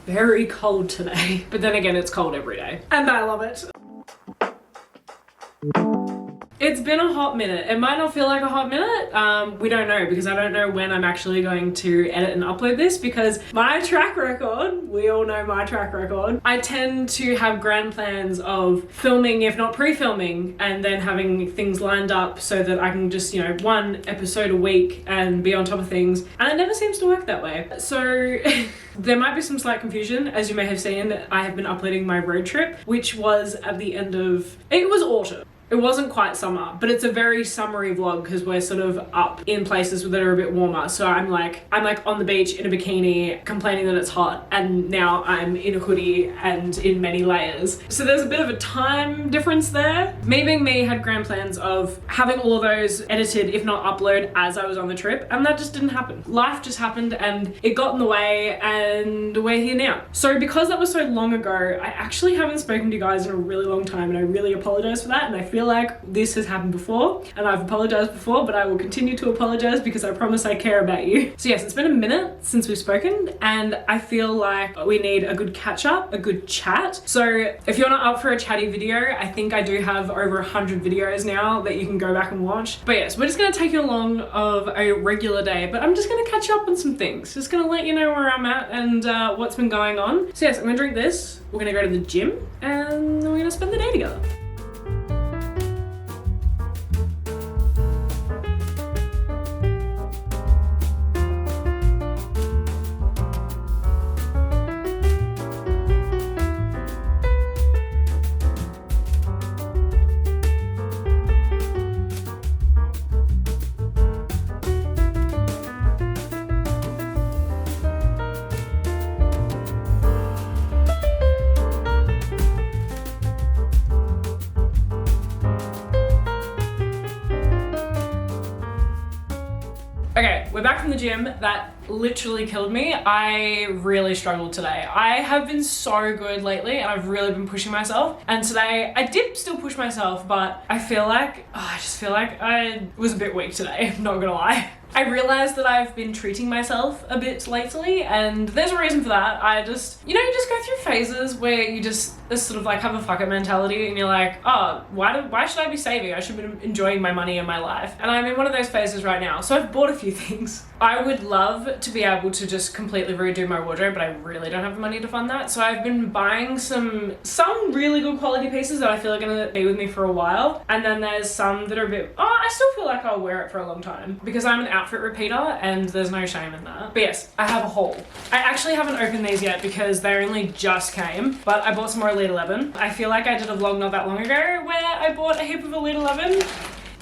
very cold today. But then again, it's cold every day. And I love it. It's been a hot minute. It might not feel like a hot minute. We don't know, because I don't know when I'm actually going to edit and upload this, because my track record, we all know my track record, I tend to have grand plans of filming, if not pre-filming, and then having things lined up so that I can just, you know, one episode a week and be on top of things. And it never seems to work that way. So there might be some slight confusion. As you may have seen, I have been uploading my road trip, which was at the end of, it was autumn. It wasn't quite summer, but it's a very summery vlog because we're sort of up in places that are a bit warmer. So I'm like on the beach in a bikini complaining that it's hot, and now I'm in a hoodie and in many layers. So there's a bit of a time difference there. Me being me, had grand plans of having all of those edited, if not upload, as I was on the trip, and that just didn't happen. Life just happened and it got in the way, and we're here now. So because that was so long ago, I actually haven't spoken to you guys in a really long time, and I really apologize for that, and I feel like this has happened before and I've apologized before, but I will continue to apologize because I promise I care about you. So yes, it's been a minute since we've spoken, and I feel like we need a good catch up, a good chat. So if you're not up for a chatty video, I think I do have over 100 videos now that you can go back and watch. But yes, we're just gonna take you along of a regular day, but I'm just gonna catch up on some things. Just gonna let you know where I'm at and what's been going on. So yes, I'm gonna drink this, we're gonna go to the gym, and we're gonna spend the day together. Okay, we're back from the gym. That literally killed me. I really struggled today. I have been so good lately and I've really been pushing myself. And today I did still push myself, but I feel like, I just feel like I was a bit weak today, not gonna lie. I realized that I've been treating myself a bit lately, and there's a reason for that. I just, you know, you just go through phases where you just sort of like have a fuck it mentality, and you're like, oh, why should I be saving? I should be enjoying my money and my life. And I'm in one of those phases right now. So I've bought a few things. I would love to be able to just completely redo my wardrobe, but I really don't have the money to fund that. So I've been buying some really good quality pieces that I feel are gonna be with me for a while. And then there's some that are a bit, I still feel like I'll wear it for a long time because I'm an outfit repeater and there's no shame in that. But yes, I have a haul. I actually haven't opened these yet because they only just came, but I bought some more Elite 11. I feel like I did a vlog not that long ago where I bought a heap of Elite 11.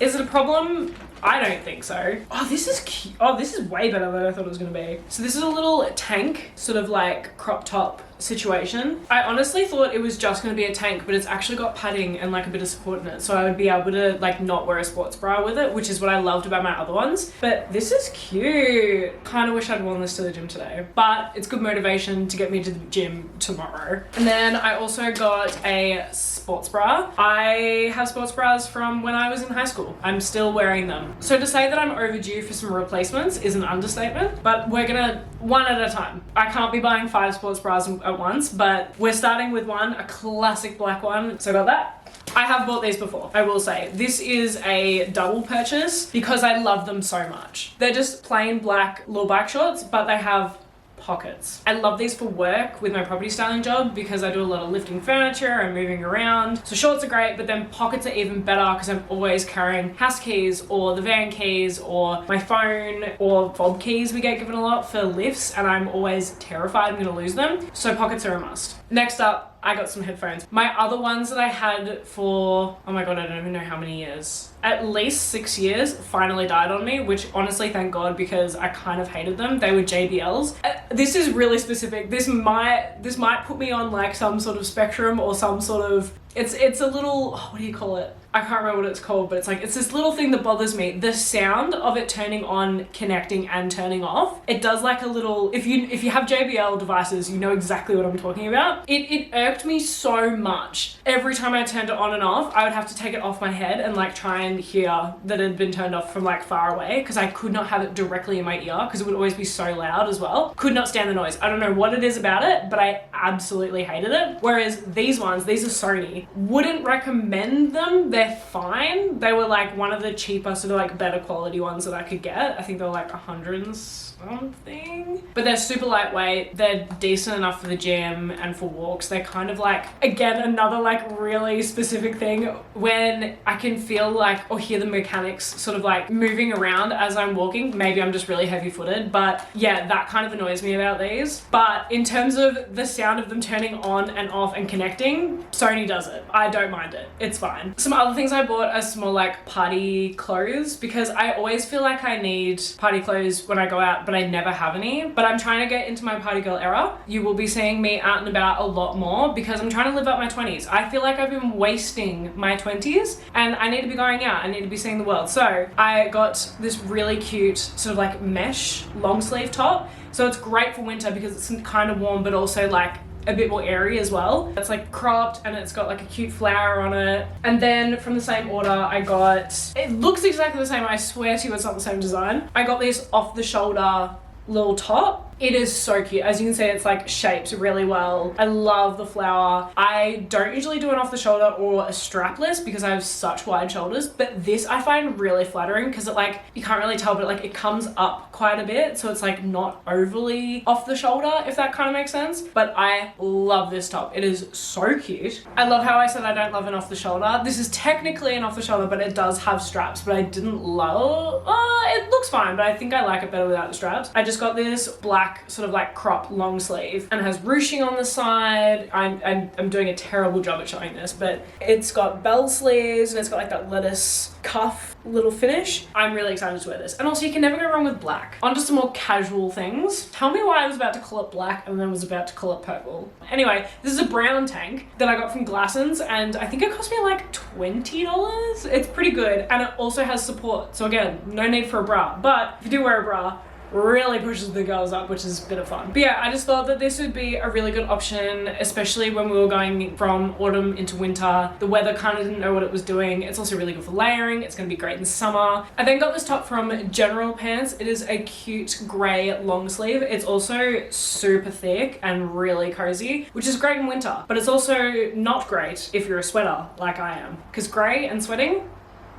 Is it a problem? I don't think so. Oh, this is cute. Oh, this is way better than I thought it was gonna be. So this is a little tank, sort of like crop top situation. I honestly thought it was just gonna be a tank, but it's actually got padding and like a bit of support in it, so I would be able to like not wear a sports bra with it, which is what I loved about my other ones. But this is cute. Kind of wish I'd worn this to the gym today, but it's good motivation to get me to the gym tomorrow. And then I also got a sports bra. I have sports bras from when I was in high school. I'm still wearing them. So to say that I'm overdue for some replacements is an understatement, but we're gonna one at a time. I can't be buying 5 sports bras at once, but we're starting with one, a classic black one. So I got that. I have bought these before, I will say. This is a double purchase because I love them so much. They're just plain black little bike shorts, but they have pockets. I love these for work with my property styling job because I do a lot of lifting furniture and moving around. So shorts are great, but then pockets are even better because I'm always carrying house keys or the van keys or my phone or fob keys we get given a lot for lifts, and I'm always terrified I'm gonna lose them. So pockets are a must. Next up, I got some headphones. My other ones that I had for, oh my God, I don't even know how many years. At least 6 years finally died on me, which honestly, thank God, because I kind of hated them. They were JBLs. This is really specific. This might put me on like some sort of spectrum or some sort of, it's a little, what do you call it? I can't remember what it's called, but it's this little thing that bothers me. The sound of it turning on, connecting, and turning off. It does like a little, if you have JBL devices, you know exactly what I'm talking about. It irked me so much. Every time I turned it on and off, I would have to take it off my head and like try and in here that had been turned off from like far away because I could not have it directly in my ear because it would always be so loud as well. Could not stand the noise. I don't know what it is about it, but I absolutely hated it. Whereas these ones, these are Sony. Wouldn't recommend them. They're fine. They were like one of the cheaper, sort of like better quality ones that I could get. I think they were like 100 and something. But they're super lightweight. They're decent enough for the gym and for walks. They're kind of like, again, another like really specific thing when I can feel like or hear the mechanics sort of like moving around as I'm walking. Maybe I'm just really heavy footed, but yeah, that kind of annoys me about these. But in terms of the sound of them turning on and off and connecting, Sony does it. I don't mind it. It's fine. Some other things I bought are some more like party clothes because I always feel like I need party clothes when I go out, but I never have any. But I'm trying to get into my party girl era. You will be seeing me out and about a lot more because I'm trying to live up my 20s. I feel like I've been wasting my 20s and I need to be going out. I need to be seeing the world. So I got this really cute sort of like mesh long sleeve top. So it's great for winter because it's kind of warm, but also like a bit more airy as well. It's like cropped and it's got like a cute flower on it. And then from the same order, I got, it looks exactly the same. I swear to you, it's not the same design. I got this off the shoulder little top. It is so cute. As you can see, it's like shaped really well. I love the flower. I don't usually do an off the shoulder or a strapless because I have such wide shoulders, but this I find really flattering because it like, you can't really tell, but like it comes up quite a bit. So it's like not overly off the shoulder, if that kind of makes sense. But I love this top. It is so cute. I love how I said I don't love an off the shoulder. This is technically an off the shoulder, but it does have straps, but I didn't love, it looks fine, but I think I like it better without the straps. I just got this black sort of like crop long sleeve and has ruching on the side. I'm doing a terrible job at showing this, but it's got bell sleeves and it's got like that lettuce cuff little finish. I'm really excited to wear this. And also you can never go wrong with black. On to some more casual things. Tell me why I was about to call it black and then was about to call it purple. Anyway, this is a brown tank that I got from Glassons and I think it cost me like $20. It's pretty good and it also has support. So again, no need for a bra, but if you do wear a bra, really pushes the girls up, which is a bit of fun. But yeah, I just thought that this would be a really good option, especially when we were going from autumn into winter. The weather kind of didn't know what it was doing. It's also really good for layering. It's going to be great in summer. I then got this top from General Pants. It is a cute grey long sleeve. It's also super thick and really cozy, which is great in winter, but it's also not great if you're a sweater like I am, because grey and sweating,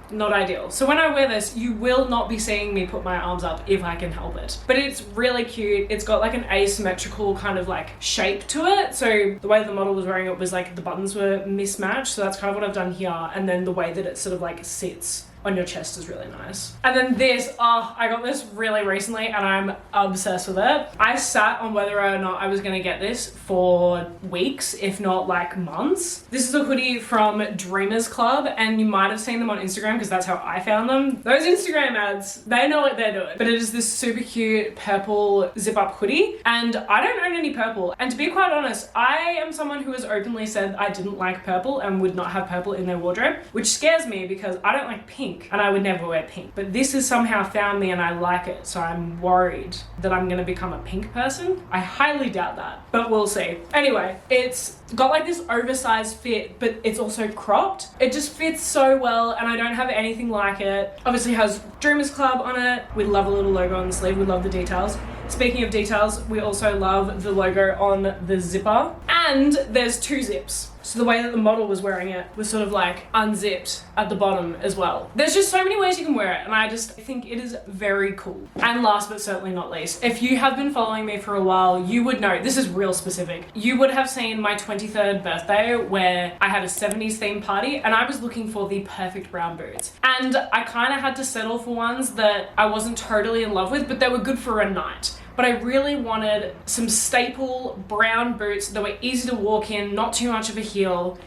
not ideal. So when I wear this, you will not be seeing me put my arms up if I can help it. But it's really cute. It's got like an asymmetrical kind of like shape to it. So the way the model was wearing it was like the buttons were mismatched. So that's kind of what I've done here. And then the way that it sort of like sits on your chest is really nice. And then this, I got this really recently and I'm obsessed with it. I sat on whether or not I was gonna get this for weeks, if not like months. This is a hoodie from Dreamers Club and you might have seen them on Instagram because that's how I found them. Those Instagram ads, they know what they're doing. But it is this super cute purple zip up hoodie and I don't own any purple. And to be quite honest, I am someone who has openly said I didn't like purple and would not have purple in their wardrobe, which scares me because I don't like pink. And I would never wear pink, but this has somehow found me and I like it, so I'm worried that I'm gonna become a pink person. I highly doubt that, but we'll see. Anyway, it's got like this oversized fit, but it's also cropped. It just fits so well and I don't have anything like it. Obviously has Dreamers Club on it. We love a little logo on the sleeve. We love the details. Speaking of details, we also love the logo on the zipper and there's two zips. So the way that the model was wearing it was sort of like unzipped at the bottom as well. There's just so many ways you can wear it and I just think it is very cool. And last but certainly not least, if you have been following me for a while, you would know, this is real specific. You would have seen my 23rd birthday where I had a 70s themed party and I was looking for the perfect brown boots. And I kind of had to settle for ones that I wasn't totally in love with, but they were good for a night. But I really wanted some staple brown boots that were easy to walk in, not too much of a heel.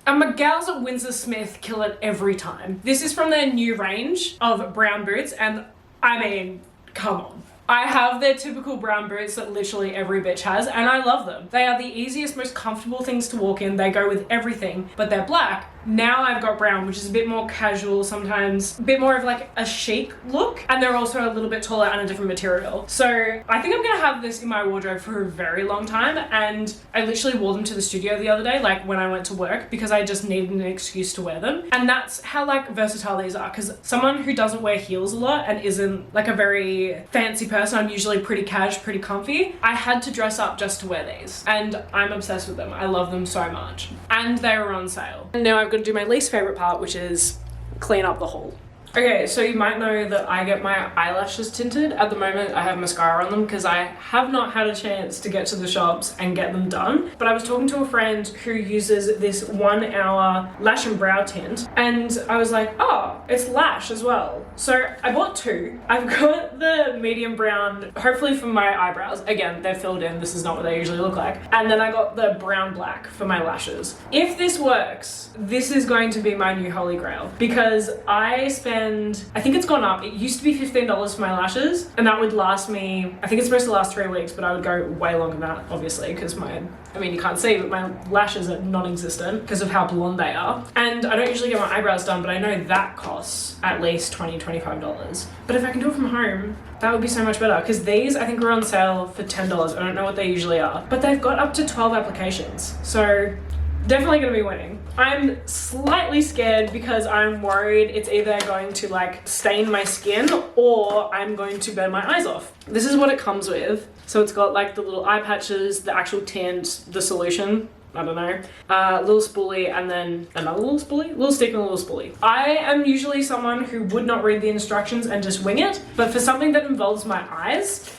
And my gals at Windsor Smith kill it every time. This is from their new range of brown boots and I mean, come on. I have their typical brown boots that literally every bitch has and I love them. They are the easiest, most comfortable things to walk in. They go with everything, but they're black, Now I've got brown, which is a bit more casual sometimes, a bit more of like a chic look, and they're also a little bit taller and a different material. So I think I'm gonna have this in my wardrobe for a very long time, and I literally wore them to the studio the other day, like when I went to work, because I just needed an excuse to wear them. And that's how like versatile these are, because someone who doesn't wear heels a lot and isn't like a very fancy person, I'm usually pretty cash, pretty comfy. I had to dress up just to wear these, and I'm obsessed with them. I love them so much, and they were on sale. And now I've got to do my least favorite part, which is clean up the haul. Okay, so you might know that I get my eyelashes tinted. At the moment, I have mascara on them because I have not had a chance to get to the shops and get them done. But I was talking to a friend who uses this 1 hour lash and brow tint, and I was like, oh, it's lash as well. So I bought 2. I've got the medium brown, hopefully for my eyebrows. Again, they're filled in. This is not what they usually look like. And then I got the brown black for my lashes. If this works, this is going to be my new holy grail, because I think it's gone up. It used to be $15 for my lashes, and that would last me, I think it's supposed to last 3 weeks, but I would go way longer than that, obviously, because you can't see, but my lashes are non-existent because of how blonde they are. And I don't usually get my eyebrows done, but I know that costs at least $20, $25. But if I can do it from home, that would be so much better, because these I think are on sale for $10. I don't know what they usually are, but they've got up to 12 applications. So definitely gonna be winning. I'm slightly scared because I'm worried it's either going to like stain my skin or I'm going to burn my eyes off. This is what it comes with. So it's got like the little eye patches, the actual tint, the solution, I don't know, little spoolie, and then another little spoolie, little stick and a little spoolie. I am usually someone who would not read the instructions and just wing it, but for something that involves my eyes,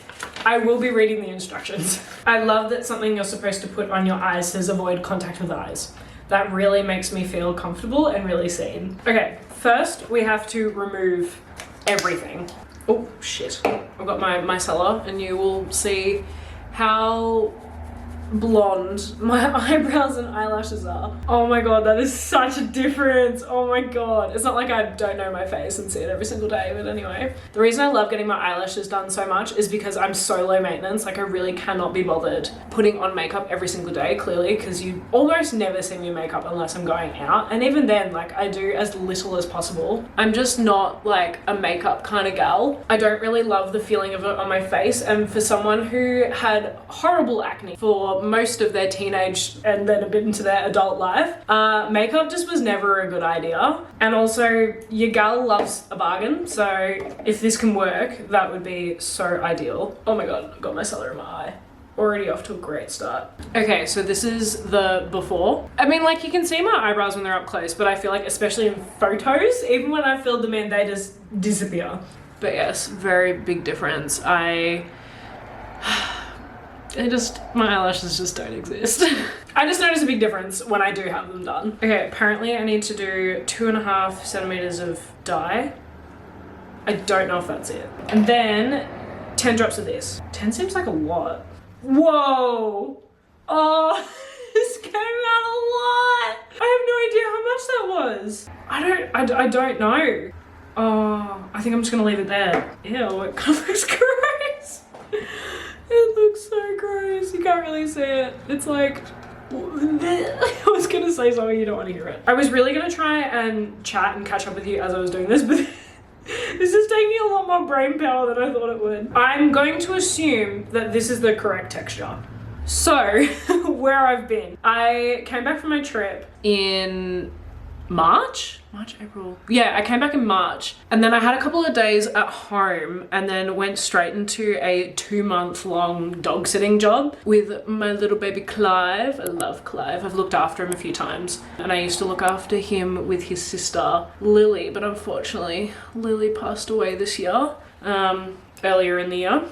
I will be reading the instructions. I love that something you're supposed to put on your eyes says avoid contact with eyes. That really makes me feel comfortable and really seen. Okay, first we have to remove everything. Oh shit, I've got my micellar, and you will see how blonde my eyebrows and eyelashes are. Oh my god, that is such a difference. Oh my god. It's not like I don't know my face and see it every single day, but anyway. The reason I love getting my eyelashes done so much is because I'm so low maintenance. Like, I really cannot be bothered putting on makeup every single day, clearly, because you almost never see me makeup unless I'm going out, and even then, like, I do as little as possible. I'm just not like a makeup kind of gal. I don't really love the feeling of it on my face, and for someone who had horrible acne for most of their teenage and then a bit into their adult life, makeup just was never a good idea. And also, your gal loves a bargain, so if this can work, that would be so ideal. Oh my god, I've got my cellar in my eye. Already off to a great start. Okay, so this is the before. I mean, like, you can see my eyebrows when they're up close, but I feel like, especially in photos, even when I filled them in, they just disappear. But yes, very big difference. My eyelashes just don't exist. I just notice a big difference when I do have them done. Okay, apparently I need to do 2.5 centimeters of dye. I don't know if that's it. And then 10 drops of this. 10 seems like a lot. Whoa! Oh, this came out a lot. I have no idea how much that was. I don't know. Oh, I think I'm just gonna leave it there. Ew, it kind of looks gross. It looks so gross. You can't really see it. It's like, I was gonna say something, you don't want to hear it. I was really gonna try and chat and catch up with you as I was doing this, but this is taking a lot more brain power than I thought it would. I'm going to assume that this is the correct texture. So, where I've been. I came back from my trip in March, April. Yeah, I came back in March, and then I had a couple of days at home, and then went straight into a 2-month-long dog sitting job with my little baby Clive. I love Clive. I've looked after him a few times, and I used to look after him with his sister Lily, but unfortunately Lily passed away this year, earlier in the year.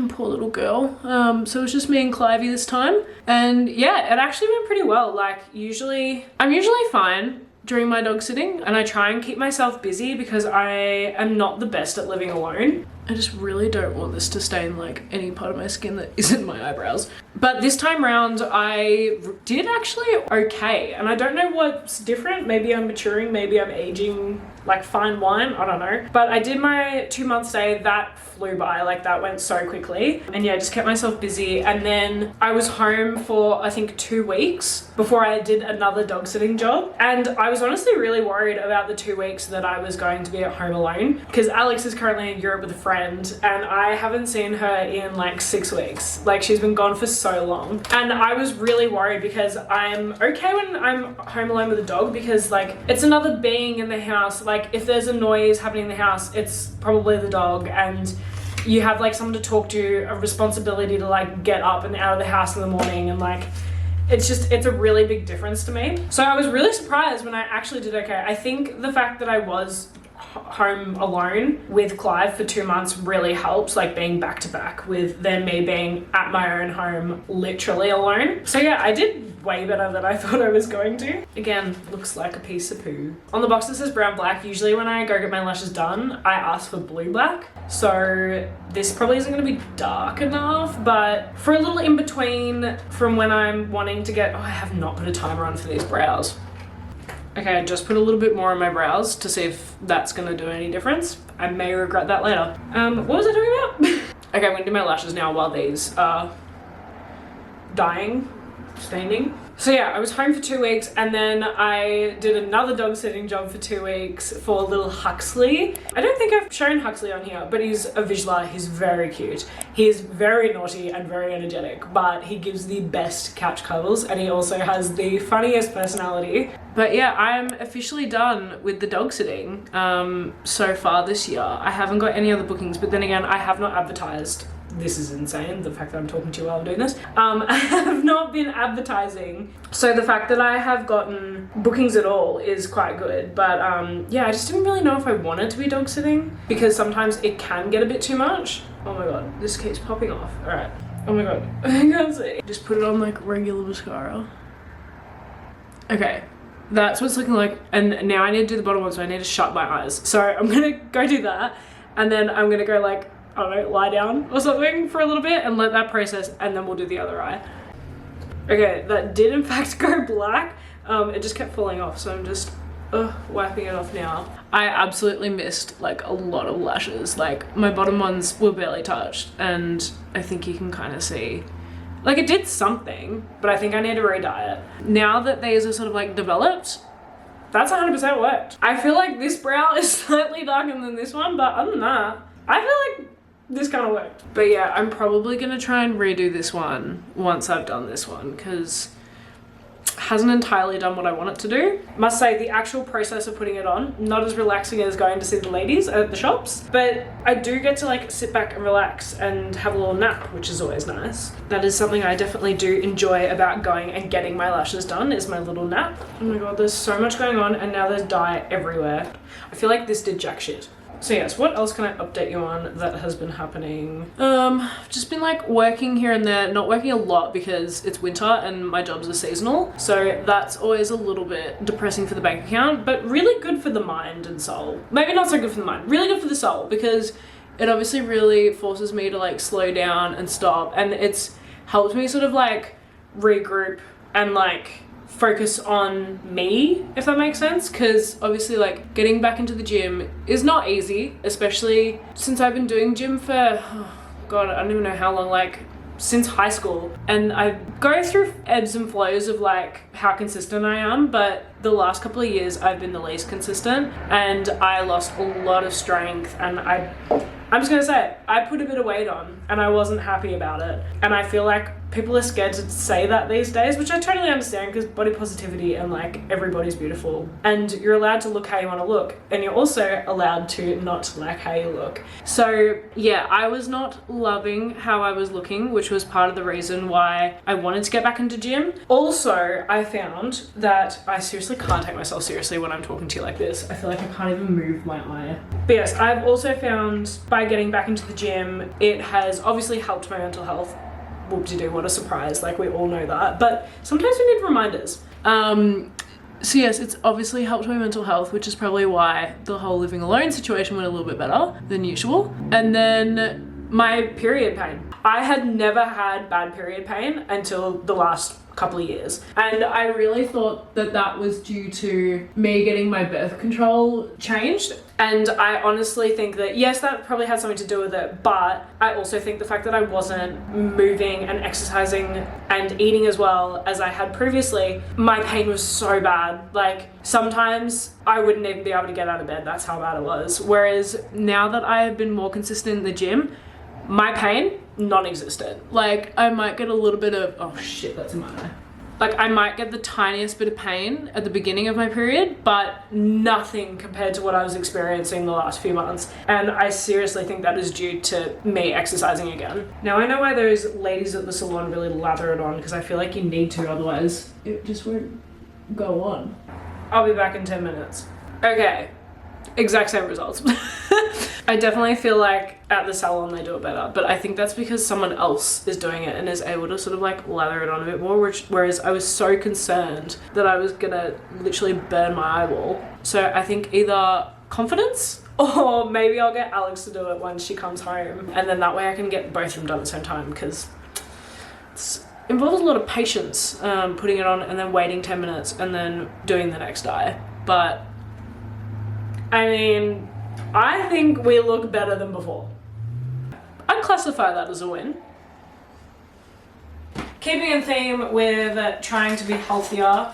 Poor little girl. So it was just me and Clivey this time, and yeah, it actually went pretty well. Like, I'm usually fine during my dog sitting, and I try and keep myself busy because I am not the best at living alone. I just really don't want this to stain like any part of my skin that isn't my eyebrows. But this time round I did actually okay, and I don't know what's different. Maybe I'm maturing, maybe I'm aging like fine wine, I don't know. But I did my 2-month stay, that flew by, like that went so quickly. And yeah, just kept myself busy. And then I was home for I think 2 weeks before I did another dog sitting job. And I was honestly really worried about the 2 weeks that I was going to be at home alone, because Alex is currently in Europe with a friend and I haven't seen her in like 6 weeks. Like she's been gone for so long. And I was really worried because I'm okay when I'm home alone with a dog, because like it's another being in the house. Like if there's a noise happening in the house, it's probably the dog, and you have like someone to talk to, a responsibility to like get up and out of the house in the morning, and like it's a really big difference to me. So I was really surprised when I actually did okay. I think the fact that I was home alone with Clive for 2 months really helps, like being back to back with then me being at my own home literally alone. So yeah, I did way better than I thought I was going to. Again, looks like a piece of poo. On the box it says brown black. Usually when I go get my lashes done, I ask for blue black. So this probably isn't going to be dark enough, but for a little in between from when I'm wanting to get, oh, I have not put a timer on for these brows. Okay, I just put a little bit more on my brows to see if that's gonna do any difference. I may regret that later. What was I talking about? Okay, I'm gonna do my lashes now while these are staining. So yeah, I was home for 2 weeks and then I did another dog sitting job for 2 weeks for little Huxley. I don't think I've shown Huxley on here, but he's a Vizsla. He's very cute. He's very naughty and very energetic, but he gives the best couch cuddles and he also has the funniest personality. But yeah, I'm officially done with the dog sitting so far this year. I haven't got any other bookings, but then again, I have not advertised. This is insane, the fact that I'm talking to you while I'm doing this. I have not been advertising. So the fact that I have gotten bookings at all is quite good. But yeah, I just didn't really know if I wanted to be dog sitting because sometimes it can get a bit too much. Oh my God, this keeps popping off. All right. Oh my God, I can't see. Just put it on like regular mascara. Okay. That's what it's looking like. And now I need to do the bottom one, so I need to shut my eyes. So I'm gonna go do that. And then I'm gonna go like, I don't know, lie down or something for a little bit and let that process, and then we'll do the other eye. Okay, that did in fact go black. It just kept falling off, so I'm just wiping it off now. I absolutely missed like a lot of lashes. Like my bottom ones were barely touched, and I think you can kind of see like it did something, but I think I need to re-dye it. Now that these are sort of like developed, that's 100% worked. I feel like this brow is slightly darker than this one, but other than that, I feel like this kind of worked. But yeah, I'm probably gonna try and redo this one once I've done this one, because it hasn't entirely done what I want it to do. Must say, the actual process of putting it on, not as relaxing as going to see the ladies at the shops, but I do get to like sit back and relax and have a little nap, which is always nice. That is something I definitely do enjoy about going and getting my lashes done, is my little nap. Oh my God, there's so much going on and now there's dye everywhere. I feel like this did jack shit. So yes, what else can I update you on that has been happening? Just been like working here and there, not working a lot because it's winter and my jobs are seasonal. So that's always a little bit depressing for the bank account, but really good for the mind and soul. Maybe not so good for the mind, really good for the soul, because it obviously really forces me to like slow down and stop, and it's helped me sort of like regroup and like focus on me, if that makes sense, because obviously like getting back into the gym is not easy, especially since I've been doing gym for, oh God, I don't even know how long, like since high school, and I go through ebbs and flows of like how consistent I am, but the last couple of years I've been the least consistent and I lost a lot of strength, and I'm just gonna say it, I put a bit of weight on and I wasn't happy about it, and I feel like people are scared to say that these days, which I totally understand, because body positivity and like everybody's beautiful and you're allowed to look how you want to look, and you're also allowed to not like how you look. So yeah, I was not loving how I was looking, which was part of the reason why I wanted to get back into gym. Also, I found that I seriously can't take myself seriously when I'm talking to you like this. I feel like I can't even move my eye. But yes, I've also found by getting back into the gym, it has obviously helped my mental health. Whoop-de-doo, what a surprise, like we all know that, but sometimes we need reminders. So yes, it's obviously helped my mental health, which is probably why the whole living alone situation went a little bit better than usual. And then my period pain. I had never had bad period pain until the last couple of years. And I really thought that that was due to me getting my birth control changed. And I honestly think that, yes, that probably had something to do with it, but I also think the fact that I wasn't moving and exercising and eating as well as I had previously, my pain was so bad. Like, sometimes I wouldn't even be able to get out of bed. That's how bad it was. Whereas now that I have been more consistent in the gym, my pain, non-existent. Like, I might get a little bit of, oh shit, that's in my eye. Like, I might get the tiniest bit of pain at the beginning of my period, but nothing compared to what I was experiencing the last few months. And I seriously think that is due to me exercising again. Now, I know why those ladies at the salon really lather it on, because I feel like you need to, otherwise it just won't go on. I'll be back in 10 minutes. Okay, exact same results. I definitely feel like at the salon they do it better, but I think that's because someone else is doing it and is able to sort of like lather it on a bit more, whereas I was so concerned that I was gonna literally burn my eyeball. So I think either confidence, or maybe I'll get Alex to do it when she comes home, and then that way I can get both of them done at the same time, because it involves a lot of patience, putting it on and then waiting 10 minutes and then doing the next eye. But I mean, I think we look better than before. I'd classify that as a win. Keeping in theme with trying to be healthier,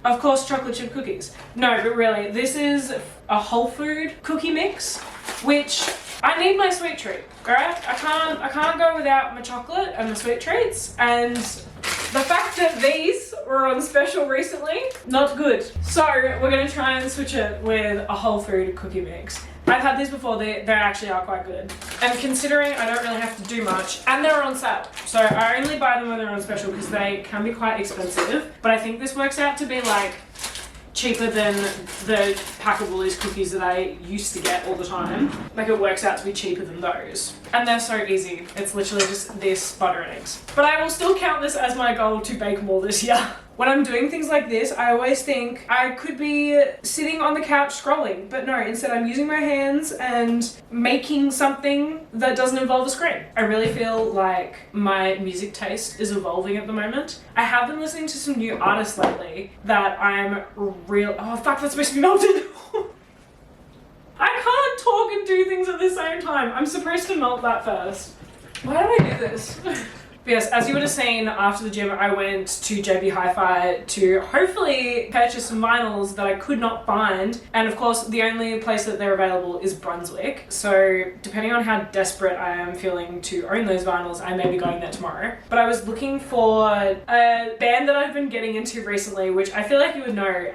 of course, chocolate chip cookies. No, but really, this is a whole food cookie mix, which I need my sweet treat, alright? I can't go without my chocolate and my sweet treats, and the fact that these were on special recently, not good. So we're gonna try and switch it with a whole food cookie mix. I've had these before, they actually are quite good. And considering I don't really have to do much, and they're on sale. So I only buy them when they're on special because they can be quite expensive. But I think this works out to be like cheaper than the pack of Woolies cookies that I used to get all the time. Like, it works out to be cheaper than those. And they're so easy. It's literally just this, butter and eggs. But I will still count this as my goal to bake more this year. When I'm doing things like this, I always think I could be sitting on the couch scrolling, but no, instead I'm using my hands and making something that doesn't involve a screen. I really feel like my music taste is evolving at the moment. I have been listening to some new artists lately that I'm oh fuck, that's supposed to be melted. I can't talk and do things at the same time. I'm supposed to melt that first. Why do I do this? But yes, as you would have seen after the gym, I went to JB Hi-Fi to hopefully purchase some vinyls that I could not find. And of course, the only place that they're available is Brunswick. So depending on how desperate I am feeling to own those vinyls, I may be going there tomorrow. But I was looking for a band that I've been getting into recently, which I feel like you would know.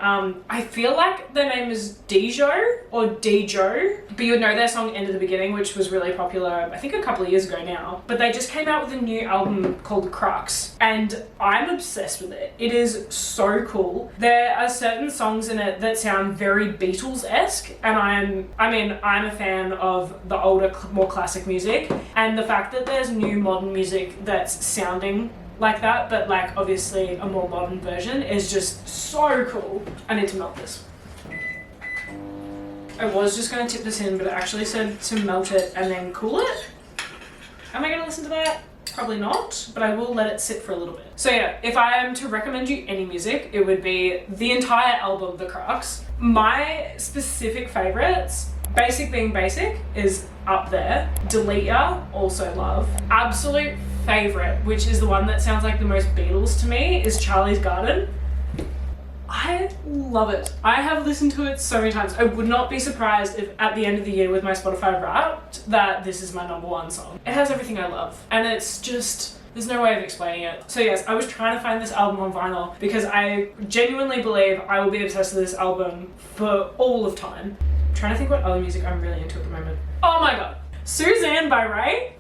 I feel like their name is Dijo or Dijo, but you would know their song End of the Beginning, which was really popular, I think a couple of years ago now. But they just came out with a new album called Crux, and I'm obsessed with it. It is so cool. There are certain songs in it that sound very Beatles-esque, and I'm a fan of the older, more classic music, and the fact that there's new modern music that's sounding like that, but like obviously a more modern version, is just so cool. I need to melt this. I was just going to tip this in, but it actually said to melt it and then cool it. Am I going to listen to that? Probably not, but I will let it sit for a little bit. So yeah, if I am to recommend you any music, it would be the entire album, The Crux. My specific favorites, Basic Being Basic is up there. Delete Ya, also love. Absolute favorite, which is the one that sounds like the most Beatles to me, is Charlie's Garden. I love it. I have listened to it so many times. I would not be surprised if at the end of the year with my Spotify Wrapped that this is my #1 song. It has everything I love, and it's just, there's no way of explaining it. So yes, I was trying to find this album on vinyl because I genuinely believe I will be obsessed with this album for all of time. I'm trying to think what other music I'm really into at the moment. Oh my god, Suzanne by Ray.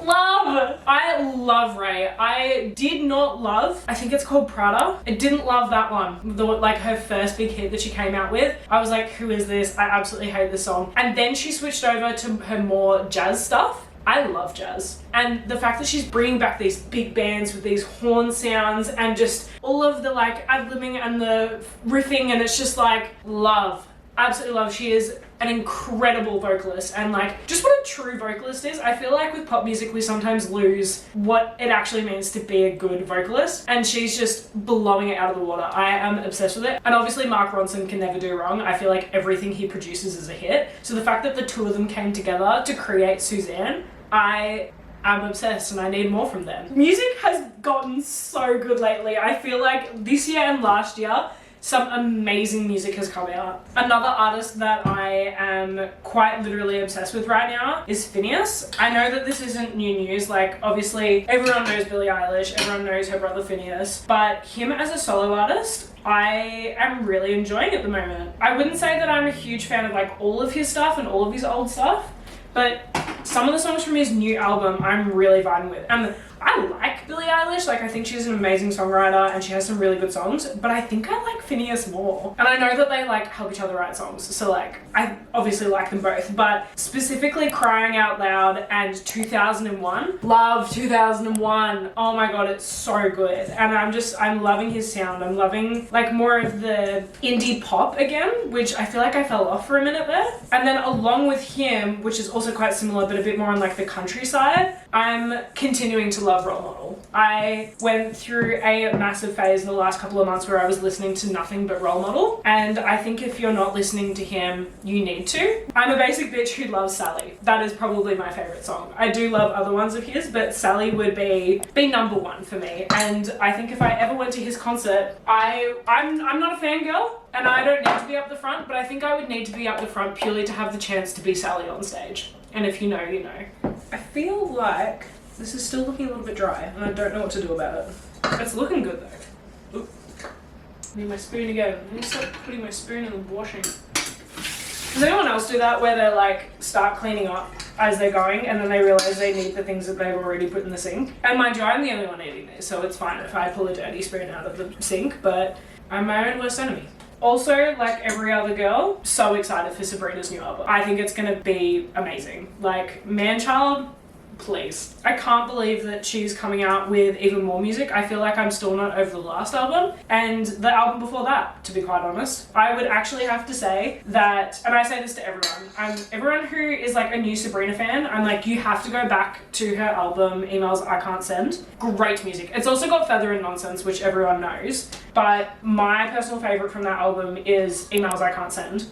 Love! I love Ray. I did not love, I think it's called Prada. I didn't love that one. Like her first big hit that she came out with. I was like, who is this? I absolutely hate this song. And then she switched over to her more jazz stuff. I love jazz. And the fact that she's bringing back these big bands with these horn sounds and just all of the like ad-libbing and the riffing, and it's just like love. Absolutely love. She is an incredible vocalist, and like just what a true vocalist is. I feel like with pop music we sometimes lose what it actually means to be a good vocalist, and she's just blowing it out of the water. I am obsessed with it. And obviously Mark Ronson can never do wrong. I feel like everything he produces is a hit. So the fact that the two of them came together to create Suzanne, I'm obsessed and I need more from them. Music has gotten so good lately. I feel like this year and last year some amazing music has come out. Another artist that I am quite literally obsessed with right now is Phineas. I know that this isn't new news, like obviously everyone knows Billie Eilish, everyone knows her brother Phineas, but him as a solo artist, I am really enjoying at the moment. I wouldn't say that I'm a huge fan of like all of his stuff and all of his old stuff, but some of the songs from his new album I'm really vibing with. And I like Billie Eilish, like I think she's an amazing songwriter and she has some really good songs, but I think I like Phineas more. And I know that they like help each other write songs, so like I obviously like them both, but specifically Crying Out Loud and 2001. Love 2001. Oh my god, it's so good. And I'm loving his sound. I'm loving like more of the indie pop again, which I feel like I fell off for a minute there. And then along with him, which is also quite similar but a bit more on like the countryside, I'm continuing to love Role Model. I went through a massive phase in the last couple of months where I was listening to nothing but Role Model, and I think if you're not listening to him, you need to. I'm a basic bitch who loves Sally. That is probably my favorite song. I do love other ones of his, but Sally would be number one for me. And I think if I ever went to his concert, I'm not a fangirl, and I don't need to be up the front, but I think I would need to be up the front purely to have the chance to be Sally on stage. And if you know, you know. I feel like this is still looking a little bit dry, and I don't know what to do about it. It's looking good though. Oop. I need my spoon again. I need to start putting my spoon in the washing. Does anyone else do that where they like start cleaning up as they're going and then they realize they need the things that they've already put in the sink? And mind you, I'm the only one eating this, so it's fine if I pull a dirty spoon out of the sink, but I'm my own worst enemy. Also, like every other girl, so excited for Sabrina's new album. I think it's gonna be amazing. Like, Man-Child, please. I can't believe that she's coming out with even more music. I feel like I'm still not over the last album and the album before that, to be quite honest. I would actually have to say that, and I say this to everyone, everyone who is like a new Sabrina fan, I'm like, you have to go back to her album, Emails I Can't Send. Great music. It's also got Feather and Nonsense, which everyone knows, but my personal favorite from that album is Emails I Can't Send.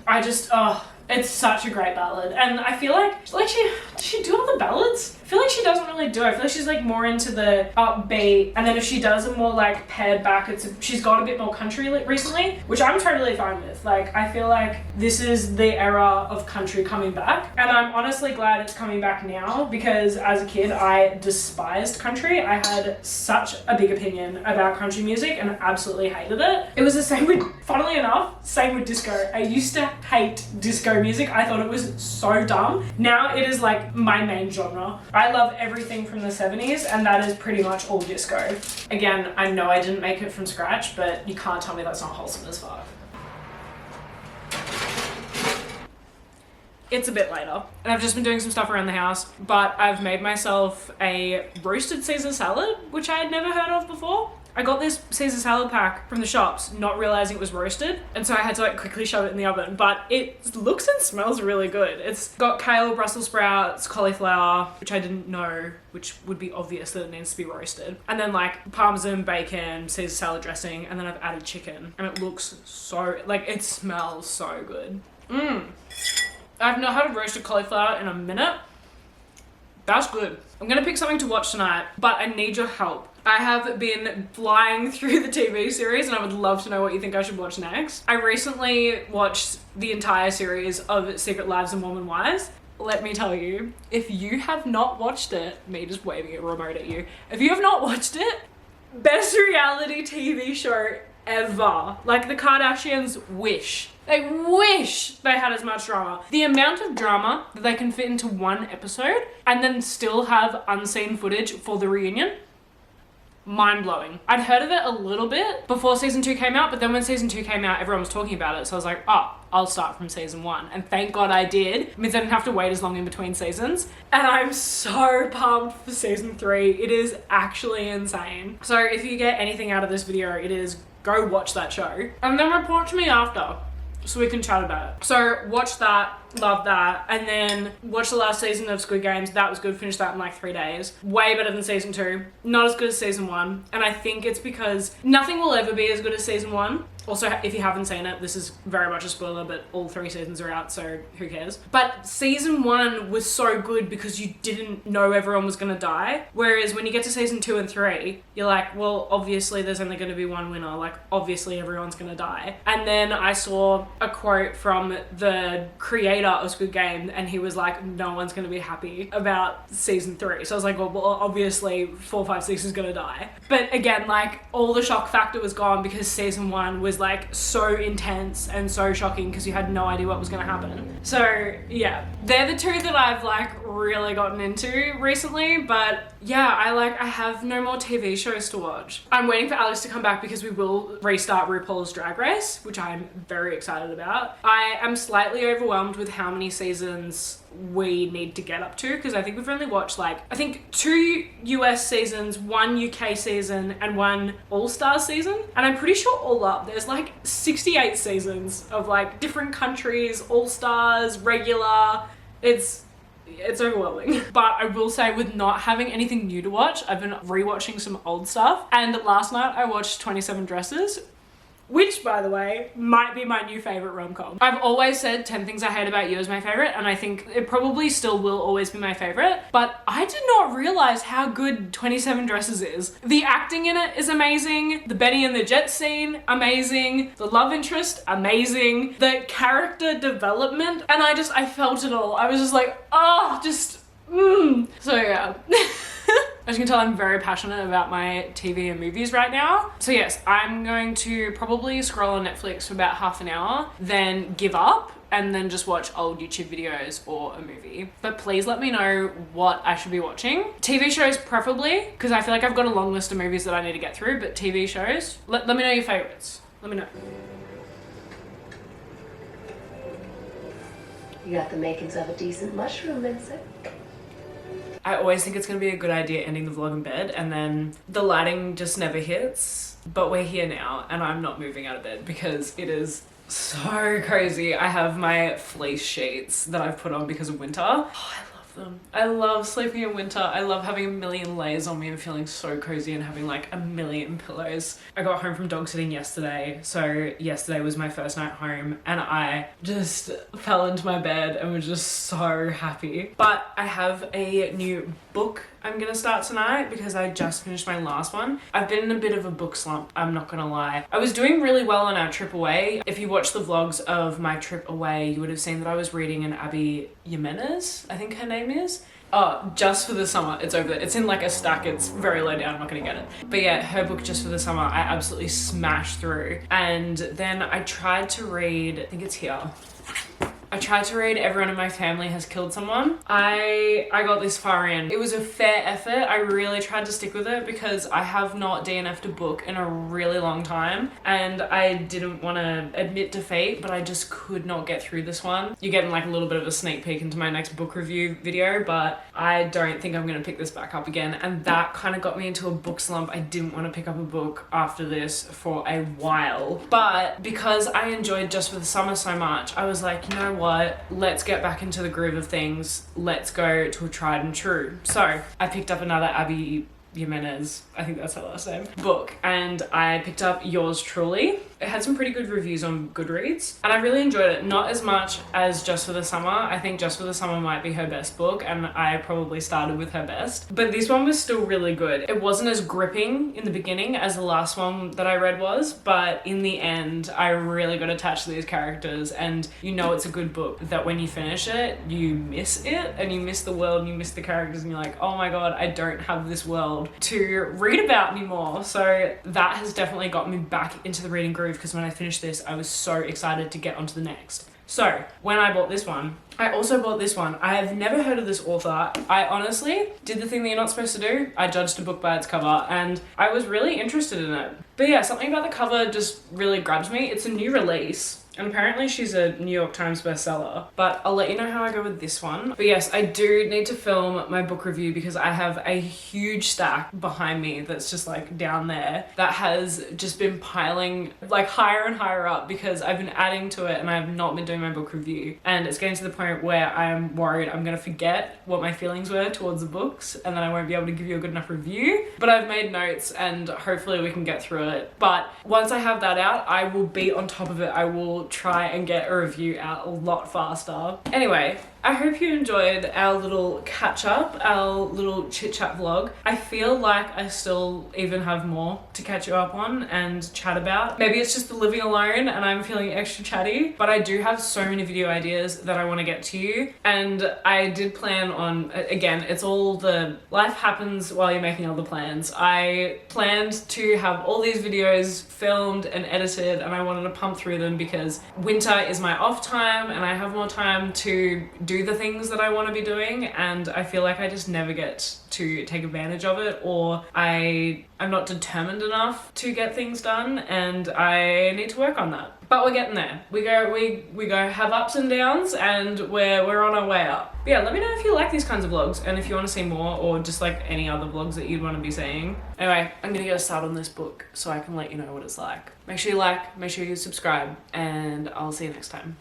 It's such a great ballad, and I feel like she do all the ballads? I feel like she doesn't really do it. I feel like she's like more into the upbeat, and then if she does a more like pared back, she's got a bit more country recently, which I'm totally fine with. Like, I feel like this is the era of country coming back, and I'm honestly glad it's coming back now, because as a kid I despised country. I had such a big opinion about country music and absolutely hated it. It was the same with, funnily enough, same with disco. I used to hate disco music. I thought it was so dumb. Now it is like my main genre. I love everything from the 70s, and that is pretty much all disco. Again, I know I didn't make it from scratch, but you can't tell me that's not wholesome as fuck. It's a bit later, and I've just been doing some stuff around the house, but I've made myself a roasted Caesar salad, which I had never heard of before. I got this Caesar salad pack from the shops, not realizing it was roasted, and so I had to like quickly shove it in the oven, but it looks and smells really good. It's got kale, Brussels sprouts, cauliflower, which I didn't know, which would be obvious that it needs to be roasted, and then like parmesan, bacon, Caesar salad dressing, and then I've added chicken, and it looks so, like, it smells so good. I've not had a roasted cauliflower in a minute. That's good. I'm gonna pick something to watch tonight, but I need your help. I have been flying through the TV series, and I would love to know what you think I should watch next. I recently watched the entire series of Secret Lives of Mormon Wives. Let me tell you, if you have not watched it, me just waving a remote at you, if you have not watched it, best reality TV show ever. Like, the Kardashians wish. They wish they had as much drama. The amount of drama that they can fit into one episode and then still have unseen footage for the reunion, mind-blowing. I'd heard of it a little bit before season 2 came out, but then when season 2 came out, everyone was talking about it, so I was like, oh, I'll start from season 1. And thank God I did. It means I didn't have to wait as long in between seasons. And I'm so pumped for season 3. It is actually insane. So if you get anything out of this video, it is go watch that show and then report to me after. so we can chat about it. So watch that, love that, and then watch the last season of Squid Games. That was good, finished that in like 3 days. Way better than season 2, not as good as season 1, and I think it's because nothing will ever be as good as season 1. Also, if you haven't seen it, this is very much a spoiler, but all 3 seasons are out, so who cares? But season 1 was so good because you didn't know everyone was gonna die. Whereas when you get to season 2 and 3, you're like, well, obviously there's only gonna be one winner. Like, obviously everyone's gonna die. And then I saw a quote from the creator of Squid Game, and he was like, no one's gonna be happy about season 3. So I was like, well, obviously 4, 5, 6 is gonna die. But again, like, all the shock factor was gone because season 1 was like so intense and so shocking because you had no idea what was going to happen. So yeah, they're the 2 that I've like really gotten into recently. But yeah, I have no more TV shows to watch. I'm waiting for Alex to come back because we will restart RuPaul's Drag Race, which I'm very excited about. I am slightly overwhelmed with how many seasons we need to get up to, because I think we've only watched like, I think 2 US seasons, 1 UK season, and 1 All-Star season. And I'm pretty sure all up there's like 68 seasons of like different countries, All-Stars, regular. It's overwhelming. But I will say, with not having anything new to watch, I've been rewatching some old stuff. And last night I watched 27 Dresses, which, by the way, might be my new favorite rom-com. I've always said 10 Things I Hate About You is my favorite, and I think it probably still will always be my favorite, but I did not realize how good 27 Dresses is. The acting in it is amazing. The Benny and the Jet scene, amazing. The love interest, amazing. The character development, and I felt it all. I was just like, oh, So yeah. As you can tell, I'm very passionate about my TV and movies right now. So yes, I'm going to probably scroll on Netflix for about half an hour, then give up, and then just watch old YouTube videos or a movie. But please let me know what I should be watching. TV shows preferably, because I feel like I've got a long list of movies that I need to get through, but TV shows, let me know your favorites. Let me know. You got the makings of a decent mushroom, Vincent. I always think it's gonna be a good idea ending the vlog in bed, and then the lighting just never hits. But we're here now and I'm not moving out of bed because it is so crazy. I have my fleece sheets that I've put on because of winter. Oh, I love them. I love sleeping in winter. I love having a million layers on me and feeling so cozy and having like a million pillows. I got home from dog sitting yesterday. So yesterday was my first night home and I just fell into my bed and was just so happy. But I have a new book I'm gonna start tonight because I just finished my last one. I've been in a bit of a book slump, I'm not gonna lie. I was doing really well on our trip away. If you watch the vlogs of my trip away, you would have seen that I was reading an Abby Jimenez, I think her name is. Oh, Just for the Summer. It's over there. It's in like a stack. It's very low down. I'm not gonna get it. But yeah, her book Just for the Summer, I absolutely smashed through. And then I tried to read, I think it's here. I tried to read Everyone in My Family Has Killed Someone. I got this far in. It was a fair effort. I really tried to stick with it because I have not DNF'd a book in a really long time and I didn't want to admit defeat, but I just could not get through this one. You're getting like a little bit of a sneak peek into my next book review video, but I don't think I'm going to pick this back up again, and that kind of got me into a book slump. I didn't want to pick up a book after this for a while, but because I enjoyed Just for the Summer so much, I was like, you know what, let's get back into the groove of things. Let's go to a tried and true. So I picked up another Abby Jimenez, I think that's her last name, book, and I picked up Yours Truly. It had some pretty good reviews on Goodreads and I really enjoyed it. Not as much as Just for the Summer. I think Just for the Summer might be her best book and I probably started with her best, but this one was still really good. It wasn't as gripping in the beginning as the last one that I read was, but in the end I really got attached to these characters, and you know it's a good book that when you finish it you miss it and you miss the world and you miss the characters and you're like, oh my god, I don't have this world to read about anymore. So that has definitely got me back into the reading groove, because when I finished this I was so excited to get onto the next. So when I bought this one, I also bought this one. I have never heard of this author. I honestly did the thing that you're not supposed to do. I judged a book by its cover and I was really interested in it. But yeah, something about the cover just really grabs me. It's a new release. And apparently she's a New York Times bestseller, but I'll let you know how I go with this one. But yes, I do need to film my book review because I have a huge stack behind me that's just like down there that has just been piling like higher and higher up because I've been adding to it and I have not been doing my book review. And it's getting to the point where I'm worried I'm gonna forget what my feelings were towards the books and then I won't be able to give you a good enough review. But I've made notes and hopefully we can get through it. But once I have that out, I will be on top of it. I will try and get a review out a lot faster. Anyway, I hope you enjoyed our little catch up, our little chit chat vlog. I feel like I still even have more to catch you up on and chat about. Maybe it's just the living alone and I'm feeling extra chatty, but I do have so many video ideas that I want to get to you. And I did plan on, again, it's all the life happens while you're making other plans. I planned to have all these videos filmed and edited and I wanted to pump through them because winter is my off time and I have more time to do the things that I want to be doing, and I feel like I just never get to take advantage of it, or I'm not determined enough to get things done, and I need to work on that. But we're getting there. We go have ups and downs, and we're on our way up. But yeah, let me know if you like these kinds of vlogs and if you want to see more, or just like any other vlogs that you'd want to be seeing. Anyway, I'm gonna go start on this book so I can let you know what it's like. Make sure you like, make sure you subscribe, and I'll see you next time.